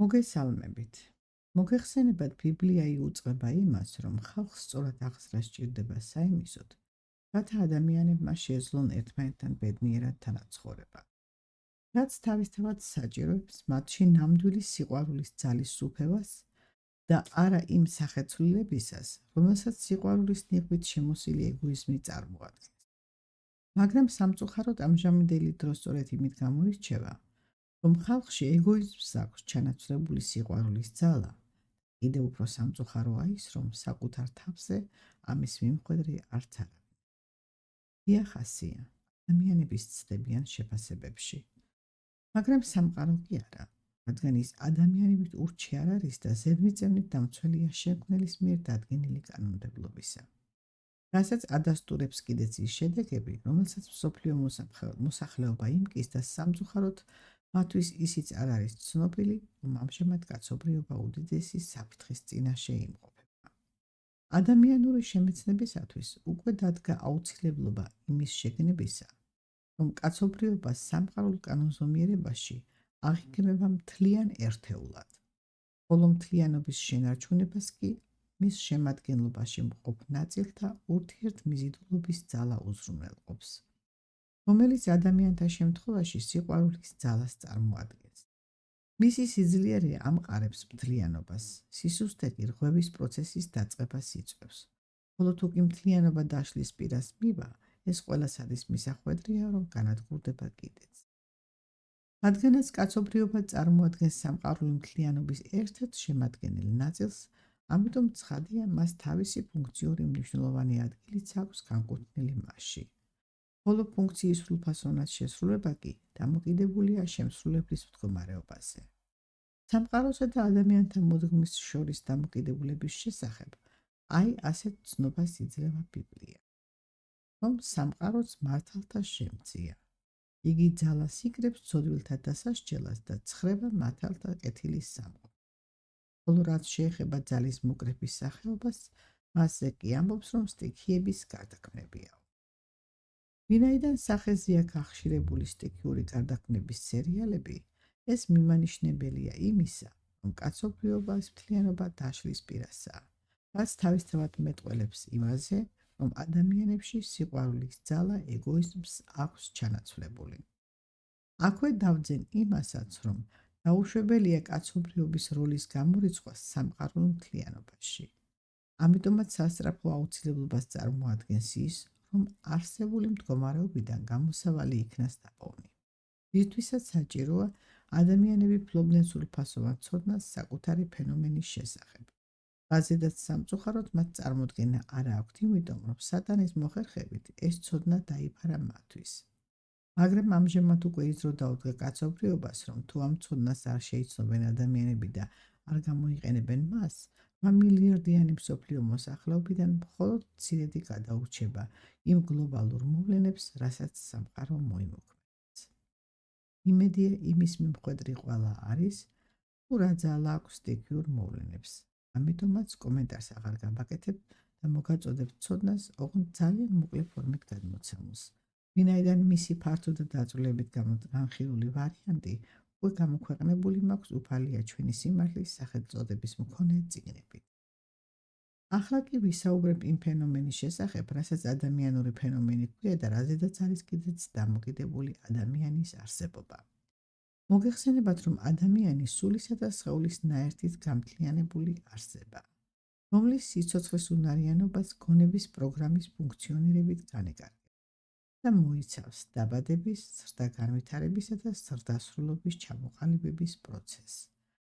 მოგესალმებით. მოგეხსენებათ ბიბლია იუწყება იმას, რომ ხალხს სწორად აღზრა სჭირდება საიმისოდ, რათა ადამიანებმა შეძლონ ერთმანეთთან ბედნიერად თანაცხოვრება. რაც თავისთავად საჭიროებს მათში ნამდვილი სიყვარულის ძალის სუფევას და არა იმ სახეცვლილებისას, რომელსაც სიყვარულის ნიღბით შემოსილი ეგოიზმი წარმოადგენს. მაგრამ სამწუხაროდ ამჟამინდელი დრო სწორედ იმით გამოირჩევა, რომ ხალხში ეგოიზმს აქვს ჩანაცვლებული სიყვარულის ძალა. კიდევ უფრო სამწუხაროა ის, რომ საკუთარ თავზე ამის მიმხედვე არც არავინ. დიახასია, ადამიანები ცდებიან შეფასებებში, მაგრამ სამყარო კი არა, რადგან ის ადამიანებით ურჩი არ არის და ზედმიწევნით დამცველია შემქმნელის მიერ დადგენილი კანონმდებლობისა. რასაც ადასტურებს კიდეც ის შედეგები, რომელსაც მსოფლიო მოსახლეობა იმკის და სამწუხაროდ მათთვის ისიც არ არის ცნობილი, რომ ამჟამად კაცობრიობა უდიდესი საფრთხის წინაშე იმყოფება. ადამიანური შემეცნებისათვის უკვე დადგა აუცილებლობა იმის შეგნებისა, რომ კაცობრიობა სამყარულ კანონზომიერებაში აღიქმება მთლიან ერთეულად, ხოლო მთლიანობის შენარჩუნებას კი მის შემადგენლობაში მყოფ ნაწილთა ურთიერთმიზიდულობის ძალა უზრუნველყოფს, რომელიც ადამიანთა შემთხვევაში სიყვარულის ძალას წარმოადგენს. მისი სიძლიერე ამყარებს მთლიანობას, სისუსტე კი რღვევის პროცესის დაწყებას იწვევს, ხოლო თუ კი მთლიანობა დაშლის პირას მივა, ეს ყველასათვის მისახვედრია, რომ განადგურდება კიდეც. რადგანაც კაცობრიობა წარმოადგენს სამყარული მთლიანობის ერთ-ერთ შემადგენელ ნაწილს, ამიტომ ცხადია, მას თავისი ფუნქციური მნიშვნელოვანი ადგილიც აქვს განკუთვნილი მასში. ხოლო ფუნქციის სრულფასოვნად შესრულება კი დამოკიდებულია შემსრულებლის მდგომარეობაზე. სამყაროსა და ადამიანთა მოდგმის შორის დამოკიდებულების შესახებ აი ასეთ ცნობას იძლევა ბიბლია, რომ სამყაროც მართალთა შემცია. იგი ძალას იკრებს ცოდვილთა დასასჯელას და ცხრება მართალთა კეთილის სამყაროს. ხოლო რაც შეეხება ძალის მოკრეფის სახეობას, მასზე კი ამბობს, რომ სტიქიების გარდაქმნებია. ვინაიდან სახეზეა გახშირებული სტიქიური გარდაქმნების სერიალები, ეს მიმანიშნებელია იმისა, რომ კაცობრიობას მთლიანობა დაშლის პირასაა, რაც თავისთავად მეტყველებს იმაზე, რომ ადამიანებში სიყვარულის ძალა ეგოიზმს აქვს ჩანაცვლებული. აქვე დავძენ იმასაც, რომ დაუშვებელია კაცობრიობის როლის გამორიცხვა სამყარულ მთლიანობაში. ამიტომაც სასწრაფო აუცილებლობას წარმოადგენს ის, რომ არსებული მდგომარეობიდან გამოსავალი იქნას დაპოვნი. რითვისაც საჭიროა ადამიანები ფლობდნენ სრულფასოვან ცოდნას საკუთარი ფენომენის შესახებ. რაზედაც სამწუხაროდ მათ წარმოდგენა არ აქვთ, იმიტომ რომ სატანის მოხერხებით ეს ცოდნა დაიფარა მათთვის. მაგრამ ამჟამად უკვე იზრო დაუდგა კაცობრიობას, რომ თუ ამ ცოდნას არ შეიცნობენ ადამიანები და არ გამოიყენებენ მას, მილიარდიანი მსოფლიო მოსახლეობიდან მხოლოდ მცირედი გადაურჩება იმ გლობალურ მოვლენებს, რასაც სამყარო მოიმოქმედებს. იმედია იმის მიმხედვი ყველა არის, თუ რა ძალა აქვს სტიქიურ მოვლენებს. ამიტომაც კომენტარს აღარ გავაკეთებ და მოგაწოდებთ ცოდნას ოღონდ ძალიან მოკლე ფორმით გადმოცემულს. ვინაიდან მისი ფართო და დაწვრილებით განხილული ვარიანტი უკვე გამოქვეყნებული მაქვს უფალია ჩვენი სიმართლის სახელწოდების მქონე წიგნები. ახლა კი ვისაუბრებ იმ ფენომენის შესახებ, რასაც ადამიანური ფენომენი ჰქვია და რაზედაც არის კიდეც დამოკიდებული ადამიანის არსებობა. მოგეხსენებათ, რომ ადამიანი სულისა და სხეულის ნაერთით გამთლიანებული არსება, რომლის სიცოცხლის უნარიანობას გონების პროგრამის ფუნქციონირებით განეკარგება და მოიცავს დაბადების, ზრდა-განვითარებისა და ზრდასრულობის ჩამოყალიბების პროცესს.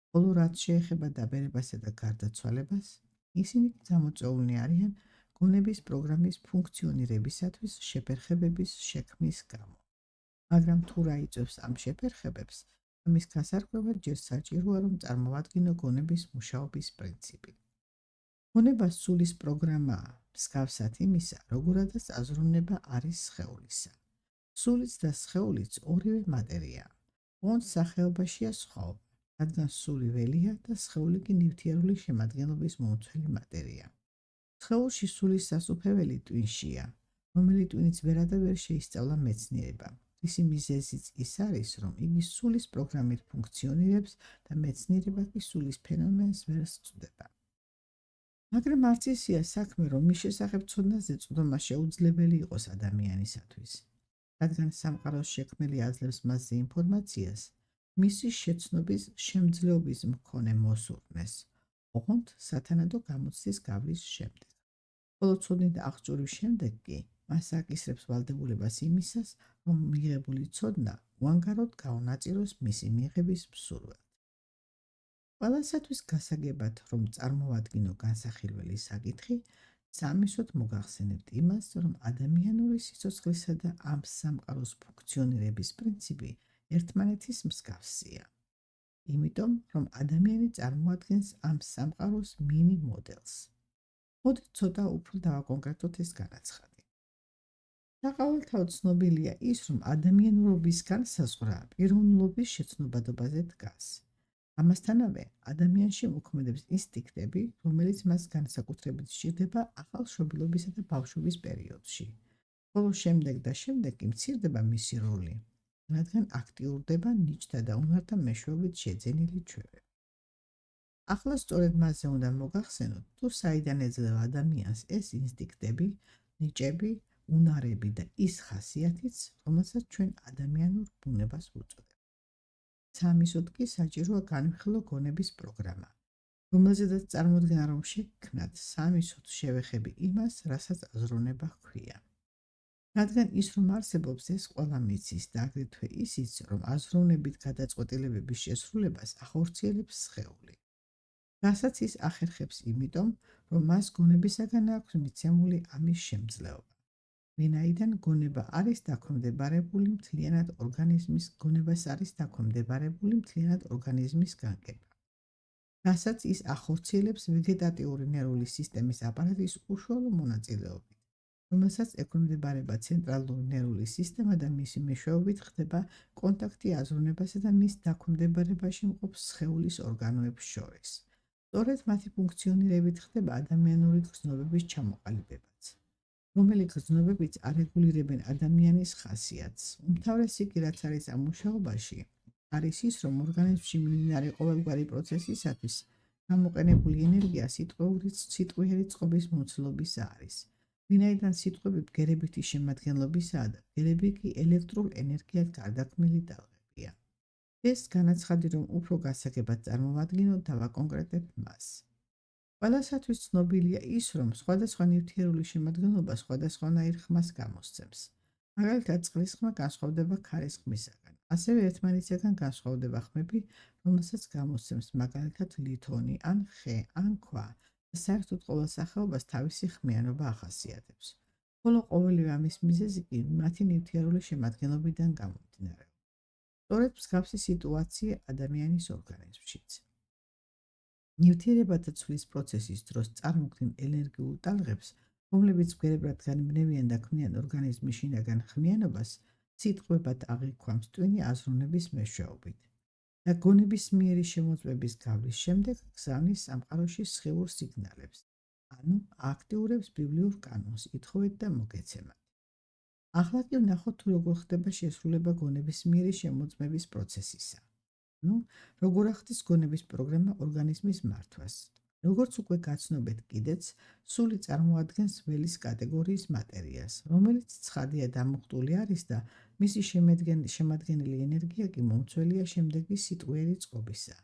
ხოლო რაც შეეხება დაბერებასა და გარდაცვალებას, ისინი გამოწვეულნი არიან გონების პროგრამის ფუნქციონირებისათვის შეფერხებების შექმნის გამო. მაგრამ თუ რა იწვევს ამ შეფერხებებს, ამის გასარკვევად ჯერ საჭიროა, რომ წარმოვადგინო გონების მუშაობის პრინციპი. გონება სულის პროგრამაა, მსგავსად იმისა, როგორადაც აზროვნება არის სხეულისა. სულიც და სხეულიც ორივე მატერია. ოღონდ სახეობაშია სხვაობა, რადგან სული ველია და სხეული კი ნივთიერული შემადგენლობის მომცველი მატერია. სხეულში სულის სასუფეველი ტვინშია, რომელიც ტვინიც ვერადავერ შეისწავლა მეცნიერებამ. მისი მიზეზიც ის არის, რომ იგი სულის პროგრამით ფუნქციონირებს და მეცნიერება კი სულის ფენომენს ვერ სწვდება. მაგრამ არც ისია საქმე, რომ მის შესახებ ცოდნაზე წვდომა შეუძლებელი იყოს ადამიანისათვის. რადგან სამყაროს შექმნელი აძლევს მასზე ინფორმაციას, მისი შეცნობის შემძლეობის მქონე მოსურნეს, ოღონდ სათანადო გამოცდის გავლის შემდეგ. ხოლო ცოდნით აღჭურვის შემდეგ კი მას აკისრებს ვალდებულებას იმისას, რომ მიღებული ცოდნა უანგაროდ გაუნაწილოს მისი მიღების მსურველად. ყველასათვის გასაგებად, რომ წარმოვადგინო განსახილველი საკითხი, სამისოდ მოგახსენებთ იმას, რომ ადამიანური სიცოცხლისა და ამ სამყაროს ფუნქციონირების პრინციპი ერთმანეთის მსგავსია. იმიტომ, რომ ადამიანი წარმოადგენს ამ სამყაროს მინი მოდელს. მოდით ცოტა უფრო დავაკონკრეტოთ ეს განაცხადი. საყოველთაოდ ცნობილია ის, რომ ადამიანურობის განსაზღვრა პიროვნულობის შეცნობადობაზე დგას. ამასთანავე, ადამიანში მოქმედებს ინსტინქტები, რომელიც მას განსაკუთრებით სჭირდება ახალშობილობისა და ბავშვობის პერიოდში. ხოლო შემდეგ კი მცირდება მისი როლი, რადგან აქტიურდება ნიჭთა და უნართა მეშვეობით შეძენილი ჩვევები. ახლა სწორედ მასზე უნდა მოგახსენოთ, თუ საიდან ეძლევა ადამიანს ეს ინსტინქტები, ნიჭები, უნარები და ის ხასიათიც, რომელსაც ჩვენ ადამიანურ ბუნებას ვუწოდებთ. სამისოდ კი საჭიროა განვიხილო გონების პროგრამა, რომელზედაც წარმოდგენა რომ შექმნათ, სამისოდ შევეხები იმას, რასაც აზროვნება ჰქვია. რადგან ის რომ არსებობს ეს ყველა მიცის და აგრეთვე ისიც, რომ აზროვნებით გადაწყვეტილებების შესრულებას ახორციელებს სხეული. რასაც ის ახერხებს იმიტომ, რომ მას გონებისაგან აქვს მიცემული ამის შემძლეობა. ვინაიდან გონებას არის დაქვემდებარებული მთლიანად ორგანიზმის განგება. რასაც ის ახორციელებს ვეგეტატიური ნერვული სისტემის აპარატის უშუალო მონაწილეობით, რომელსაც ექვემდებარება ცენტრალური ნერვული სისტემა და მისი მეშვეობით ხდება კონტაქტი აზროვნებასა და მის დაქვემდებარებაში მყოფ სხეულის ორგანოებს შორის. სწორედ მათი ფუნქციონირებით ხდება ადამიანური გრძნობების ჩამოყალიბებაც, რომელიც გრძნობებიც არეგულირებენ ადამიანის ხასიათს. უმთავრესი კი რაც არის ამ მუშაობაში, არის ის, რომ ორგანიზმში მიმდინარე ყოველგვარი პროცესისათვის გამოყენებული ენერგია სიტყვიერი წყობის მოცულობისა არის. ვინაიდან სიტყვები ბგერებითი შემადგენლობისაა და ბგერები კი ელექტრულ ენერგიად გარდაქმნილი ტალღებია. ეს განაცხადი რომ უფრო გასაგებად წარმოვადგინოთ, დავაკონკრეტებთ მას. ყველასათვის ცნობილია ის, რომ სხვადასხვა ნივთიერული შემადგენლობა სხვადასხვანაირ ხმას გამოსცემს. მაგალითად, წყლის ხმა განსხვავდება ქარის ხმისაგან. ასევე ერთმანეთისაგან განსხვავდება ხმები, რომელსაც გამოსცემს მაგალითად ლითონი, ან ხე, ან ქვა და საერთოდ ყოველ სახეობას თავისი ხმიანობა ახასიათებს. ხოლო ყოველივე ამის მიზეზი კი მათი ნივთიერული შემადგენლობიდან გამომდინარეობს. სწორედ მსგავსი სიტუაცია ადამიანის ორგანიზმშიც. ნივთიერებათა ცვლის პროცესის დროს წარმოქმნილ ენერგიულ ტალღებს, რომლებიც ბგერებად განბნევიან და ქმნიან ორგანიზმის შინაგან ხმიანობას, სიტყვებად აღიქვამს ტვინი აზროვნების მეშვეობით. და გონებისმიერი შემოწმების გავლის შემდეგ გზავნის სამყაროში სხეულ სიგნალებს, ანუ აქტიურებს ბიბლიურ კანონს, ითხოვეთ და მოგეცემათ. ახლა კი ვნახოთ თუ როგორ ხდება შესრულება გონებისმიერი შემოწმების პროცესისა. როგორ ახდის გონების პროგრამა ორგანიზმის მართვას. როგორც უკვე გაცნობეთ კიდეც, სული წარმოადგენს ველის კატეგორიის მატერიას, რომელიც ცხადია დამუხტული არის და მისი შემადგენელი ენერგია კი მომცველია შემდეგი სიტყვიერი წყობისა.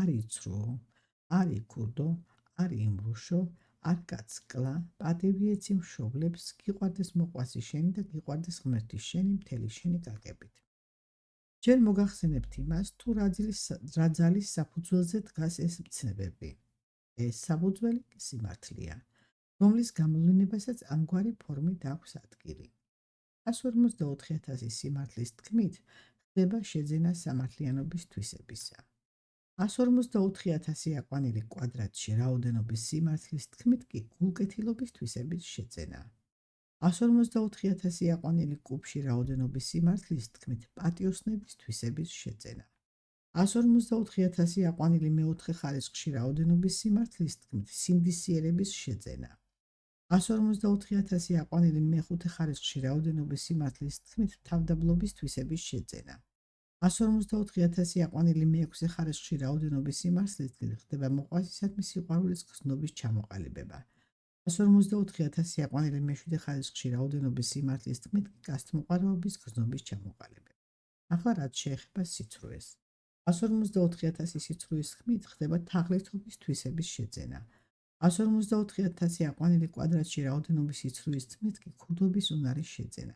არ იცრუო, არ იქურდო, არ იმრუშო, არ კაცკლა, პატივი ეცი მშობლებს, გიყვარდეს მოყვასი შენი და გიყვარდეს ღმერთის შენი მთელი შენი გაგებით. ჯერ მოგახსენებთ იმას, თუ რა ძალის საფუძველზე დგას ეს მცნებები. ეს საფუძველი სიმართლეა, რომლის გამოვლინებასაც ამგვარი ფორმით აქვს ადგილი. 154,000 სიმართლის თქმით ხდება შეძენა სამართლიანობის თვისებისა. 154,000 აყვანილი კვადრატში რაოდენობის სიმართლის თქმით კი გულკეთილობის თვისების შეძენა. 154,000 აყვანილი კუბში რაოდენობის სიმართლის თქმით პატიოსნების თვისების შეძენა. 154,000 აყვანილი მეოთხე ხარისხში რაოდენობის სიმართლის თქმით სინდისიერების შეძენა. 154,000 აყვანილი მეხუთე ხარისხში რაოდენობის სიმართლის თქმით თავდაბლობის თვისების შეძენა. 154,000 აყვანილი მეექვსე ხარისხში რაოდენობის სიმართლის თქმით ხდება მოყვასისადმი სიყვარულის გრძნობის ჩამოყალიბება. 154,000 აყვანილი მეშვიდე ხარისხში რაოდენობის სიმართლის თქმით კასტმოყვარეობის გრძნობის ჩამოყალიბება. ახლა რაც შეეხება სიცრუეს. 154,000 სიცრუის თქმით ხდება თაღლითობის თვისების შეძენა. 154,000 აყვანილი კვადრატში რაოდენობის სიცრუის თქმით კი ქუდობის უნარის შეძენა.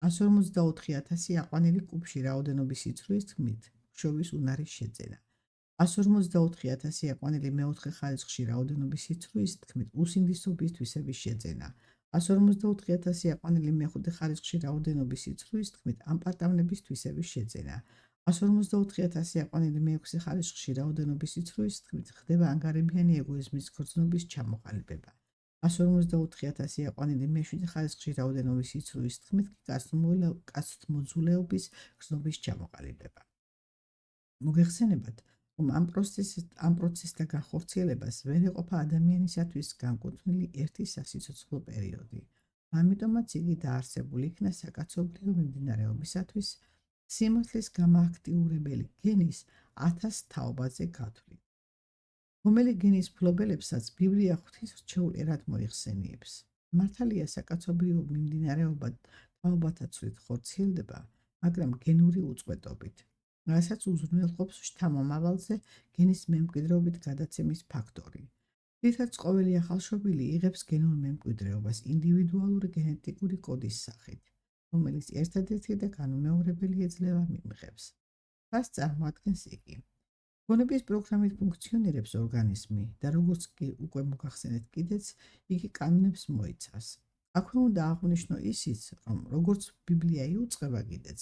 154,000 აყვანილი კუბში რაოდენობის სიცრუის თქმით ხშობის უნარის შეძენა. 154,000 აყვანილი მეოთხე ხარისხში რაოდენობის სიცრუის თქმით უსინდისობის თვისების შეძენა. 154,000 აყვანილი მეხუთე ხარისხში რაოდენობის სიცრუის თქმით ამპარტავნების თვისების შეძენა. 154,000 აყვანილი მეექვსე ხარისხში რაოდენობის სიცრუის თქმით ხდება ანგარებიანი ეგოიზმის გრძნობის ჩამოყალიბება. 154,000 აყვანილი მეშვიდე ხარისხში რაოდენობის სიცრუის თქმით კი კაცთმოძულეობის გრძნობის ჩამოყალიბება. მოგეხსენებათ, რომ ამ პროცესთა განხორციელებას ვერ ეყოფა ადამიანისათვის განკუთვნილი ერთი სასიცოცხლო პერიოდი. ამიტომაც იგი დაარსებული იქნა საკაცობრიო მიმდინარეობისათვის სიმართლის გამააქტიურებელი გენის 1000 თაობაზე გათვლით. რომელი გენის მფლობელებსაც ბიბლია ღვთის რჩეულ ერად მოიხსენიებს. მართალია საკაცობრიო მიმდინარეობა თაობათა ცვლით ხორციელდება, მაგრამ გენური უწყვეტობით, რასაც უზრუნველყოფს შთამომავალზე გენის მემკვიდრეობით გადაცემის ფაქტორი. რითაც ყოველი ახალშობილი იღებს გენურ მემკვიდრეობას ინდივიდუალური გენეტიკური კოდის სახით, რომელიც ერთადერთი და განუმეორებელი ეძლევა მიმღებს. რაც წარმოადგენს იგი. გონების პროგრამით ფუნქციონირებს ორგანიზმი და როგორც კი უკვე მოგახსენეთ კიდეც, იგი კანონებს მოიცავს. აქვე უნდა აღვნიშნო ისიც, რომ როგორც ბიბლია იუწყება კიდეც,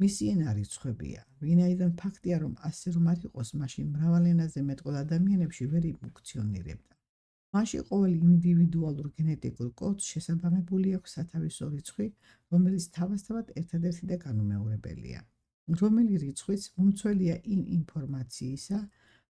მისი ენა რიცხვებია, ვინაიდან ფაქტია, რომ ასე რომ არ იყოს, მაშინ მრავალ ენაზე მეტყველ ადამიანებში ვერ ფუნქციონირებდა. მაშინ ყოველ ინდივიდუალურ გენეტიკურ კოდს შესაბამებული აქვს სათავისო რიცხვი, რომელიც თავისთავად ერთადერთი და განუმეორებელია. რომელი რიცხვიც მომცველია იმ ინფორმაციისა,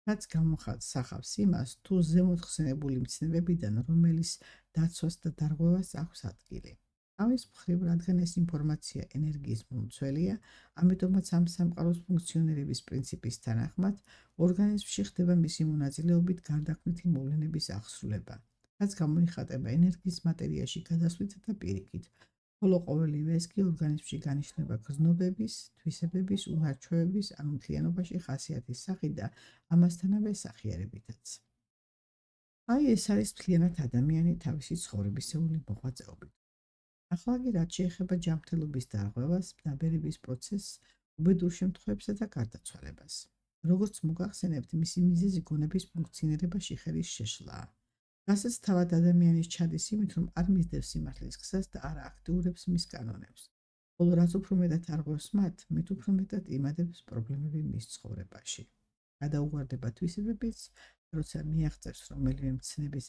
რაც გამოხსახავს იმას, თუ ზემოთ ხსენებული მცნებებიდან რომელის დაცვას და დარღვევას აქვს ადგილი. ამის მხრივ, რადგან ეს ინფორმაცია ენერგიის მომცველია, ამიტომაც ამ სამყაროს ფუნქციონირების პრინციპის თანახმად, ორგანიზმში ხდება მისი მონაწილეობით გარდაქმნითი მოვლენების აღსრულება, რაც გამოიხატება ენერგიის მატერიაში გადასვლით და პირიქით, ხოლო ყოველივე ეს კი ორგანიზმში განიშნება გრძნობების, თვისებების, უნარჩვევების, ანუ მთლიანობაში ხასიათის სახით და ამასთანავე სახიარებითაც. აი ეს არის მთლიანად ადამიანი თავისი ცხოვრებისეული მოღვაწეობით. ახლა კი რაც შეეხება ჯანმრთელობის დარღვევას, დაბერების პროცესს, უბედურ შემთხვევებსა და გარდაცვალებას. როგორც მოგახსენებთ, მისი მიზეზი გონების ფუნქციონირებაში ხელის შეშლაა. რასაც თავად ადამიანის ჩადის იმით, რომ არ მისდევს სიმართლის გზას და არ აქტიურებს მის კანონებს. ხოლო რაც უფრო მეტად არღვევს მათ, მით უფრო მეტად იმადებს პრობლემები მის ცხოვრებაში. გადაუგვარდება თვისებებიც, როცა მიაღწევს რომელიმე მცნების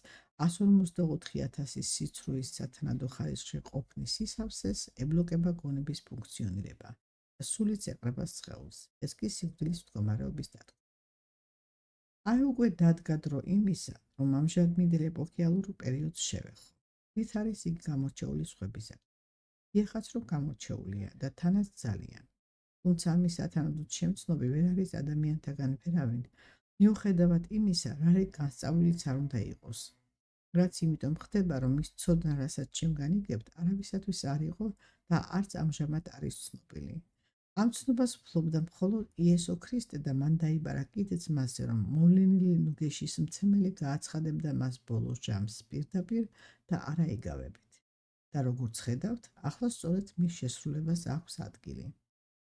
154,000 სიცრუის სათანადო ხარისხში ყოფნის სისავსეს, ებლოკება გონების ფუნქციონირება და სულიც ეყრება სხეულს. ეს კი სიკვდილის მდგომარეობის დადგმა. აი უკვე დადგა დრო იმისა, რომ ამჟამინდელ ეპოქიალურ პერიოდს შევეხო. რით არის იგი გამორჩეული სხვებისა? ეხაც რომ გამორჩეულია და თანაც ძალიან. თუმცა ამის სათანადოდ შემცნობი ვერ არის ადამიანთაგან ვერავინ, მიუხედავად იმისა, რა განსწავლილიც არ უნდა იყოს. რაც იმიტომ ხდება, რომ ის ცოდნა, რასაც ჩემგან იგებთ, არავისათვის არ იყო და არც ამჟამად არის ცნობილი. ამ ცნობას ფლობდა მხოლოდ იესო ქრისტე და მან დაიბარა კიდეც მასზე, რომ მოვლენილი ნუგეშის მცემელი გააცხადებდა მას ბოლოს ჯამს პირდაპირ და არა იგავებით. და როგორც ხედავთ, ახლა სწორედ მის შესრულებას აქვს ადგილი.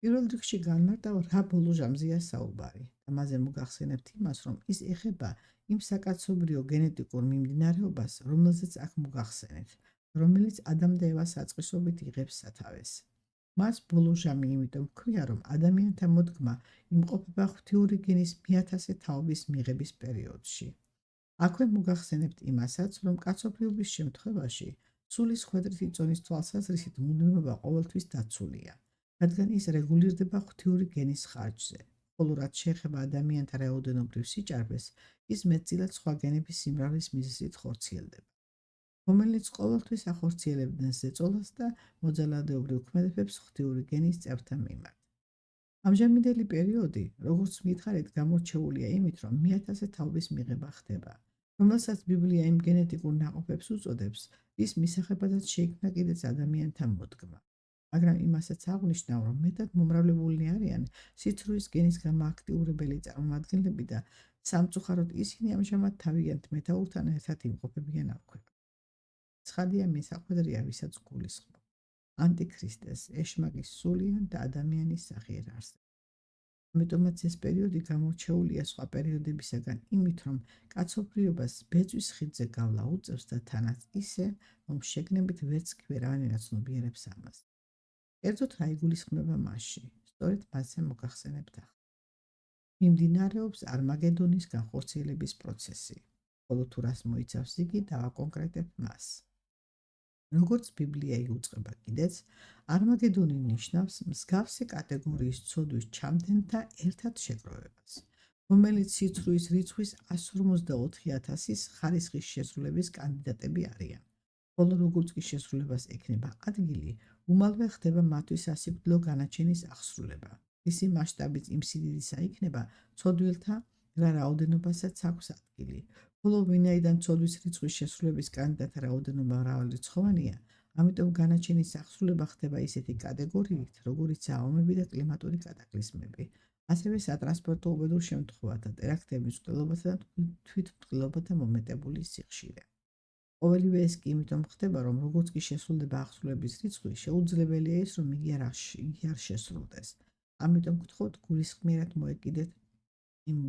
პირველ რიგში განმარტავ, რა ბოლო ჟამზეა საუბარი და მასზე მოგახსენებთ იმას, რომ ის ეხება იმ საკაცობრიო გენეტიკურ მიმდინარეობას, რომელზეც აქ მოგახსენეთ, რომელიც ადამ და ევას საწყისობით იღებს სათავეს. მას ბოლო ჟამი იმიტომ ჰქვია, რომ ადამიანთა მოდგმა იმყოფება ღვთიური გენის 1000 თაობის მიღების პერიოდში. აქვე მოგახსენებთ იმასაც, რომ კაცობრიობის შემთხვევაში სულის ხვედრით იწონის თვალსაზრისით მუდმივობა ყოველთვის დაცულია, რადგან ის რეგულირდება ღვთიური გენის ხარჯზე, ხოლო რაც შეეხება ადამიანთა რაოდენობრივ სიჭარბეს, ის მეტწილად სხვა გენების სიმრავლის მიზეზით ხორციელდება. რომელიც ყოველთვის ახორციელებდნენ ზეწოლას და მოძალადეობრივ ქმედებებს ღვთიური გენის წევრთა მიმართ. ამჟამინდელი პერიოდი, როგორც მითხარით, გამორჩეულია იმით, რომ მეათასე თაობის მიღება ხდება, რომელსაც ბიბლია იმ გენეტიკურ ნაყოფებს უწოდებს, რის მისაღებადაც შეიქმნა კიდეც ადამიანთა მოდგმა. მაგრამ იმასაც აღნიშნავ, რომ მეტად მომრავლებულნი არიან სიცრუის გენის გამოაქტიურებელი წარმომადგენლები და სამწუხაროდ ისინი ამჟამად თავიანთ მეთაურთან ერთად იმყოფებიან ამ ქვეყანაში. ცხადია მესახვედრია, ვისაც გულისხმობ. ანტიქრისტეს, ეშმაკის სულიან და ადამიანის სახიერ არსებობას. ამიტომაც ეს პერიოდი გამორჩეულია სხვა პერიოდებისაგან იმით, რომ კაცობრიობას ბეწვის ხიდზე გავლა უწევს და თანაც ისე, რომ შეგნებით ვერც კი ვერავინ აცნობიერებს ამას. კერძოდ რა იგულისხმება მასში, სწორედ მასზე მოგახსენებთ ახლა. მიმდინარეობს არმაგედონის განხორციელების პროცესი, ხოლო თუ რას მოიცავს იგი, დავაკონკრეტებ მას. როგორც ბიბლია იუწყება კიდეც, არმაგედონი ნიშნავს მსგავსი კატეგორიის ცოდვის ჩამდენთა ერთად შეგროვებას, რომელიც სიცრუის რიცხვის 154,000-ის ხარისხის შესრულების კანდიდატები არიან. ხოლო როგორც კი შესრულებას ექნება ადგილი, უმალვე ხდება მათთვის სასიკვდილო განაჩენის აღსრულება. ისი მასშტაბიც იმ სიდიდისა იქნება ცოდვილთა რა რაოდენობასაც აქვს ადგილი. ხოლო ვინაიდან ცოდვის რიცხვის შესრულების კანდიდატთა რაოდენობა მრავალრიცხოვანია, ამიტომ განაჩენის აღსრულება ხდება ისეთი კატეგორიით, როგორიცაა ომები და კლიმატური კატაკლიზმები, ასევე სატრანსპორტო უბედურ შემთხვევათა, ტერაქტების მკვლელობათა და თვითმკვლელობათა მომეტებული სიხშირე. ყოველივე ეს კი იმიტომ ხდება, რომ როგორც კი შესრულდება აღსრულების რიცხვი, შეუძლებელია ის, რომ იგი არ შესრულდეს. ამიტომ გთხოვთ გულისხმიერად მოეკიდეთ იმ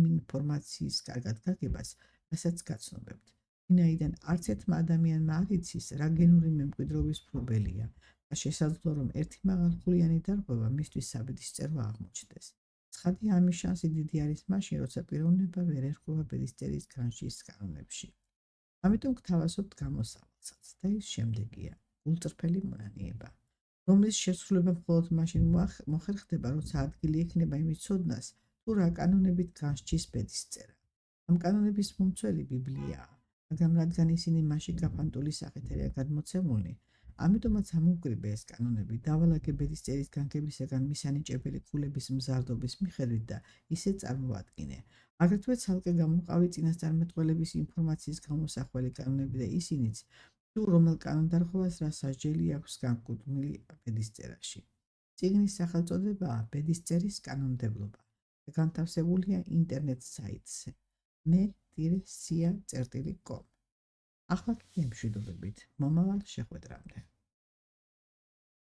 ინფორმაციის კარგად გაგებას, რასაც გაცნობებთ. ვინაიდან არც ერთმა ადამიანმა არ იცის, რა გენური მემკვიდრეობის მფლობელია და შესაძლოა, რომ ერთი მაღალხულიანი დარღვევა მისთვის საბედისწერო აღმოჩნდეს. ცხადია, ამის შანსი დიდი არის მაშინ, როცა პიროვნება ვერ ერხვევა ბედისწერის განშის კანონებში. ამიტომ გთავაზობთ გამოსავალსაც და ის შემდეგია: გულწრფელი მონანიება, რომლის შესრულება მხოლოდ მაშინ მოხერხდება, როცა ადგილი ექნება იმის ცოდნას, თუ რა კანონებით განსჯის ბედისწერა. ამ კანონების მომცველი ბიბლიაა, მაგრამ რადგან ისინი მასში გაფანტული სახით არიან გადმოცემულნი, ამიტომაც ამოვგრიბე ეს კანონები დავალაგე ბედისწერის განგებისაგან მისანიჭებელი ქულების მზარდობის მიხედვით და ისე წარმოვადგინე. აგრეთვე ცალკე გამოვყავი წინასწარმეტყველების ინფორმაციის გამოსახველი კანონები და ისინიც, თუ რომელ კანონდარღვევას რა სასჯელი აქვს განკუთვნილი ბედისწერაში. წიგნის სახელწოდებაა ბედისწერის კანონმდებლობა და განთავსებულია ინტერნეტ საიტზე me-sia.com. ახლა კი მშვიდობებით, მომავალ შეხვედრამდე.